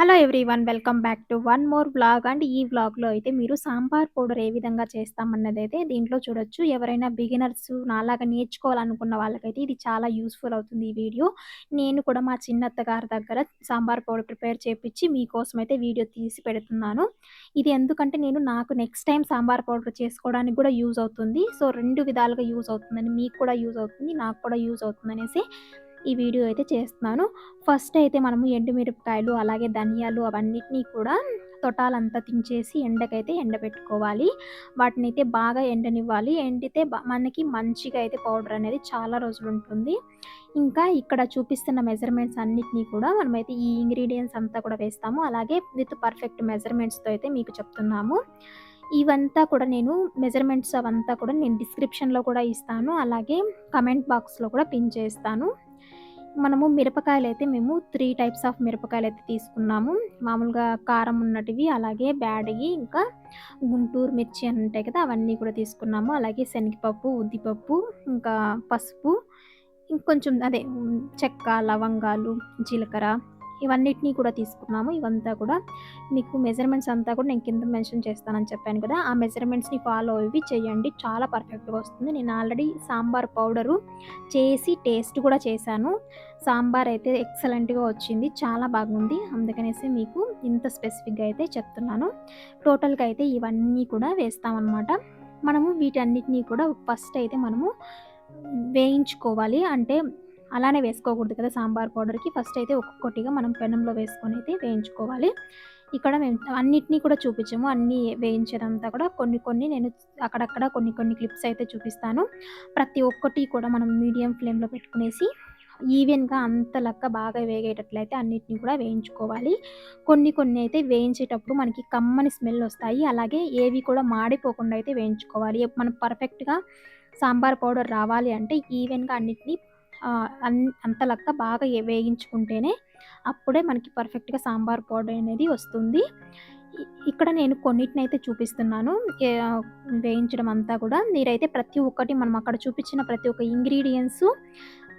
Hello everyone. Welcome back to one more vlog. And ఈ వ్లాగ్‌లో అయితే మీరు సాంబార్ పౌడర్ ఏ విధంగా చేస్తామన్నదైతే దీంట్లో చూడొచ్చు. ఎవరైనా బిగినర్స్ నాలాగా నేర్చుకోవాలనుకున్న వాళ్ళకైతే ఇది చాలా యూజ్‌ఫుల్ అవుతుంది ఈ వీడియో. నేను కూడా మా చిన్నత్త గారి దగ్గర సాంబార్ పౌడర్ ప్రిపేర్ చేపిచ్చి మీకోసం అయితే వీడియో తీసి పెడుతున్నాను. ఇది ఎందుకంటే నాకు నెక్స్ట్ టైమ్ సాంబార్ పౌడర్ చేసుకోవడానికి కూడా యూజ్ అవుతుంది. సో 2 విధాలుగా యూజ్ అవుతుందని, మీకు కూడా యూజ్ అవుతుంది, నాకు కూడా యూజ్ అవుతుందనేసి ఈ వీడియో అయితే చేస్తున్నాను. ఫస్ట్ అయితే మనము ఎండుమిరపకాయలు, అలాగే ధనియాలు అవన్నిటిని కూడా తొటాలంతా తుంచేసి ఎండకైతే ఎండబెట్టుకోవాలి. వాటినైతే బాగా ఎండనివ్వాలి. ఎండితే మనకి మంచిగా అయితే పౌడర్ అనేది చాలా రోజులుంటుంది. ఇంకా ఇక్కడ చూపిస్తున్న మెజర్‌మెంట్స్ అన్నిటిని కూడా మనమైతే ఈ ఇంగ్రీడియెంట్స్ అంతా కూడా వేస్తాము. అలాగే విత్ పర్ఫెక్ట్ మెజర్‌మెంట్స్‌తో అయితే మీకు చెప్తున్నాము. ఇవంతా కూడా మెజర్‌మెంట్స్ అవంతా కూడా నేను డిస్క్రిప్షన్‌లో కూడా ఇస్తాను. అలాగే కామెంట్ బాక్స్‌లో కూడా పిన్ చేస్తాను. మనము మిరపకాయలైతే మేము 3 టైప్స్ ఆఫ్ మిరపకాయలైతే తీసుకున్నాము. మామూలుగా కారం ఉన్నటివి, అలాగే బ్యాడియి, ఇంకా గుంటూరు మిర్చి అని ఉంటాయి కదా! అవన్నీ కూడా తీసుకున్నాము. అలాగే శనగపప్పు, ఉద్దిపప్పు, ఇంకా పసుపు, ఇంకొంచెం చెక్క, లవంగాలు, జీలకర్ర ఇవన్నిటిని కూడా తీసుకున్నాము. ఇవంతా కూడా మీకు మెజర్‌మెంట్స్ అంతా కూడా నేను కింద మెన్షన్ చేస్తానని చెప్పాను కదా! ఆ మెజర్‌మెంట్స్‌ని ఫాలో అయ్యి చేయండి. చాలా పర్ఫెక్ట్‌గా వస్తుంది. నేను ఆల్రెడీ సాంబార్ పౌడరు చేసి టేస్ట్ కూడా చేశాను. సాంబార్ అయితే ఎక్సలెంట్‌గా వచ్చింది. చాలా బాగుంది. అందుకనేసి మీకు ఇంత స్పెసిఫిక్‌గా అయితే చెప్తున్నాను. టోటల్‌గా అయితే ఇవన్నీ కూడా వేస్తామనమాట. మనము వీటన్నిటిని కూడా ఫస్ట్ అయితే మనము వేయించుకోవాలి. అంటే అలానే వేసుకోకూడదు కదా! సాంబార్ పౌడర్‌కి. ఫస్ట్ అయితే ఒక్కొక్కటిగా మనం పెనంలో వేసుకొని అయితే వేయించుకోవాలి. ఇక్కడ మేము అన్నిటిని కూడా చూపించము. అన్నీ వేయించేదంతా కూడా కొన్ని కొన్ని నేను అక్కడక్కడ కొన్ని కొన్ని క్లిప్స్ అయితే చూపిస్తాను. ప్రతి ఒక్కటి కూడా మనం మీడియం ఫ్లేమ్‌లో పెట్టుకునేసి ఈవెన్‌గా అంతలక్క బాగా వేగేటట్లయితే అన్నిటిని కూడా వేయించుకోవాలి. కొన్ని కొన్ని అయితే వేయించేటప్పుడు మనకి కమ్మని స్మెల్ ఒస్తాయి. అలాగే ఏవి కూడా మాడిపోకుండా అయితే వేయించుకోవాలి. మనం పర్ఫెక్ట్‌గా సాంబార్ పౌడర్ రావాలి అంటే ఈవెన్‌గా అన్నిటిని అంతలక్క బాగా వేగించుకుంటేనే అప్పుడే మనకి పర్ఫెక్ట్‌గా సాంబార్ పౌడర్ అనేది వస్తుంది. ఇక్కడ నేను కొన్నిటినైతే చూపిస్తున్నాను. వేయించడం అంతా కూడా. మీరైతే ప్రతి ఒక్కటి మనం అక్కడ చూపించిన ప్రతి ఒక్క ఇంగ్రీడియెంట్స్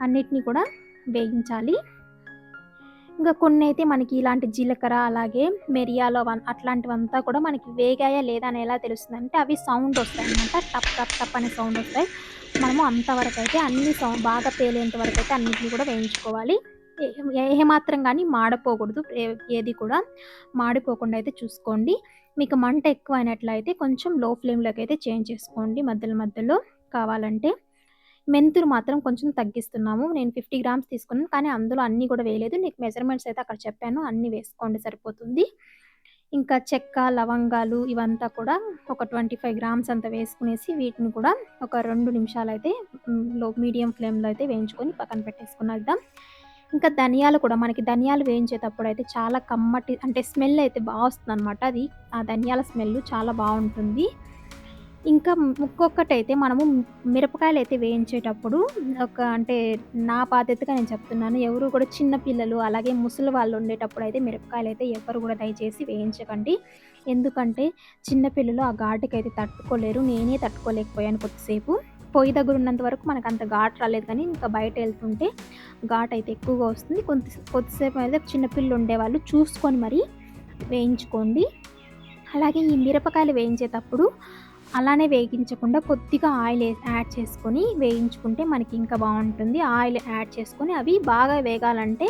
అన్నిటిని కూడా వేయించాలి. ఇంకా కొన్నైతే మనకి ఇలాంటి జీలకర్ర, అలాగే మిరియాలు అట్లాంటివంతా కూడా మనకి వేగాయా లేదా అని ఎలా తెలుస్తుందంటే అవి సౌండ్ ఒస్తాయన్నమాట. టప్ టప్ టప్ అనే సౌండ్ ఒస్తాయి. మనము అంతవరకైతే అన్ని బాగా పేలేంత వరకైతే అన్నిటిని కూడా వేయించుకోవాలి. ఏమాత్రం గాని మాడిపోకూడదు. ఏది కూడా మాడిపోకుండా అయితే చూసుకోండి. మీకు మంట ఎక్కువైనట్లయితే కొంచెం లో ఫ్లేమ్‌లోకైతే చేంజ్ చేసుకోండి మధ్యలో మధ్యలో కావాలంటే. మెంతులు మాత్రం కొంచెం తగ్గిస్తున్నాము. నేను 50 గ్రామ్స్ తీసుకున్నాను. కానీ అందులో అన్నీ కూడా వేయలేదు. నీకు మెజర్‌మెంట్స్ అయితే అక్కడ చెప్పాను. అన్నీ వేసుకోండి సరిపోతుంది. ఇంకా చెక్క, లవంగాలు ఇవంతా కూడా ఒక 25 గ్రామ్స్ అంత వేసుకునేసి వీటిని కూడా ఒక 2 నిమిషాలైతే మీడియం ఫ్లేమ్‌లో అయితే వేయించుకొని పక్కన పెట్టేసుకునేద్దాం. ఇంకా ధనియాలు కూడా మనకి ధనియాలు వేయించేటప్పుడైతే చాలా కమ్మటి అంటే స్మెల్ అయితే వస్తుందనమాట. ఆ ధనియాల స్మెల్ చాలా బావుంటుంది. ఇంకా ఇంకొకటైతే మనము మిరపకాయలైతే వేయించేటప్పుడు అంటే నా బాధ్యతగా నేను చెప్తున్నాను. ఎవరు కూడా చిన్న పిల్లలు, అలాగే ముసలి వాళ్ళు ఉండేటప్పుడైతే మిరపకాయలైతే ఎవ్వరు కూడా దయచేసి వేయించకండి. ఎందుకంటే చిన్న పిల్లలు ఆ ఘాటుకైతే తట్టుకోలేరు. నేనే తట్టుకోలేకపోయాను కొద్దిసేపు. పొయ్యి దగ్గర ఉన్నంత వరకు మనకంత ఘాటు రాలేదు, కానీ ఇంకా బయటెళ్తుంటే ఘాటయితే ఎక్కువగా వస్తుంది. కొద్దిసేపు అయితే చిన్న పిల్లలు ఉండేవాళ్ళు చూసుకొని మరి వేయించుకోండి. అలాగే ఈ మిరపకాయలు వేయించేటప్పుడు అలానే వేగించకుండా కొద్దిగా ఆయిల్ యాడ్ చేసుకొని వేయించుకుంటే మనకి ఇంకా బావుంటుంది. ఆయిల్ యాడ్ చేసుకొని అవి బాగా వేగాలంటే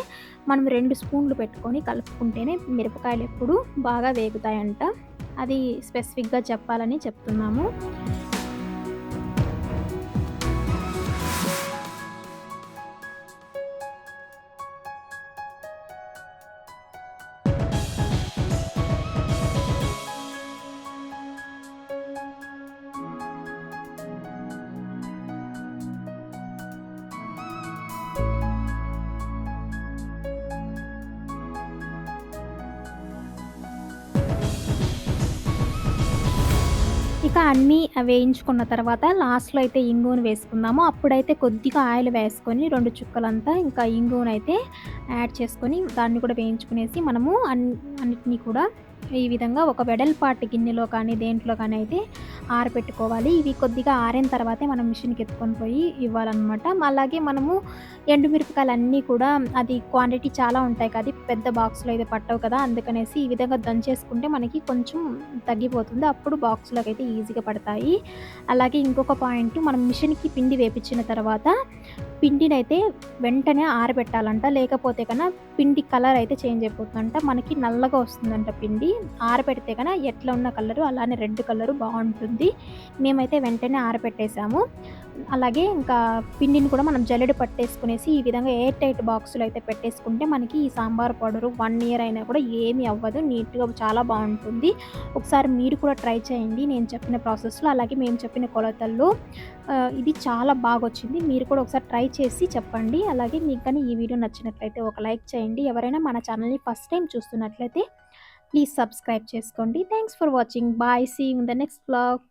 మనం 2 స్పూన్లు పెట్టుకొని కలుపుకుంటేనే మిరపకాయలు ఎప్పుడు బాగా వేగుతాయంట. అది స్పెసిఫిక్‌గా చెప్పాలని చెప్తున్నాము. ఇక అన్నీ వేయించుకున్న తర్వాత లాస్ట్‌లో అయితే ఇంగువను వేసుకుందాము. అప్పుడైతే కొద్దిగా ఆయిల్ వేసుకొని 2 చుక్కలంతా ఇంకా ఇంగువనైతే యాడ్ చేసుకొని దాన్ని కూడా వేయించుకునేసి మనము అన్నిటిని కూడా ఈ విధంగా ఒక వెడల్పాటి గిన్నెలో కానీ, దేంట్లో కానీ అయితే ఆరబెట్టుకోవాలి. ఇవి కొద్దిగా ఆరిన తర్వాతే మనం మిషన్‌కి ఎత్తుకొని పోయి ఇవ్వాలనమాట. అలాగే మనము ఎండుమిరపకాయలన్నీ కూడా అది క్వాంటిటీ చాలా ఉంటాయి కదా! పెద్ద బాక్స్‌లో అయితే పట్టవు కదా! అందుకనేసి ఈ విధంగా దంచేసుకుంటే మనకి కొంచెం తగ్గిపోతుంది. అప్పుడు బాక్స్‌లోకైతే ఈజీగా పడతాయి. అలాగే ఇంకొక పాయింట్, మనం మిషన్‌కి పిండి వేపించిన తర్వాత పిండినైతే వెంటనే ఆరబెట్టాలంట. లేకపోతే పిండి కలర్ అయితే చేంజ్ అయిపోతుందంట. మనకి నల్లగా వస్తుందంట పిండి. ఆరబెడితే ఎట్లా ఉన్న కలరు అలానే రెడ్ కలరు బావుంటుంది. మేమైతే వెంటనే ఆరబెట్టేసాము. అలాగే ఇంకా పిండిని కూడా మనం జల్లెడ పట్టేసుకునేసి ఈ విధంగా ఎయిర్ టైట్ బాక్స్‌లో అయితే పెట్టేసుకుంటే మనకి ఈ సాంబార్ పౌడరు 1 ఇయర్ అయినా కూడా ఏమీ అవ్వదు. నీట్‌గా చాలా బావుంటుంది. ఒకసారి మీరు కూడా ట్రై చేయండి నేను చెప్పిన ప్రాసెస్‌లో. అలాగే మేము చెప్పిన కొలతల్లో ఇది చాలా బాగొచ్చింది. మీరు కూడా ఒకసారి ట్రై చేసి చెప్పండి. అలాగే మీకు గాని ఈ వీడియో నచ్చినట్లయితే ఒక లైక్ చేయండి. ఎవరైనా మన ఛానల్‌ని ఫస్ట్ టైమ్ చూస్తున్నట్లయితే ప్లీజ్ సబ్స్క్రైబ్ చేసుకోండి. Thanks for watching. Bye. See you in the next vlog.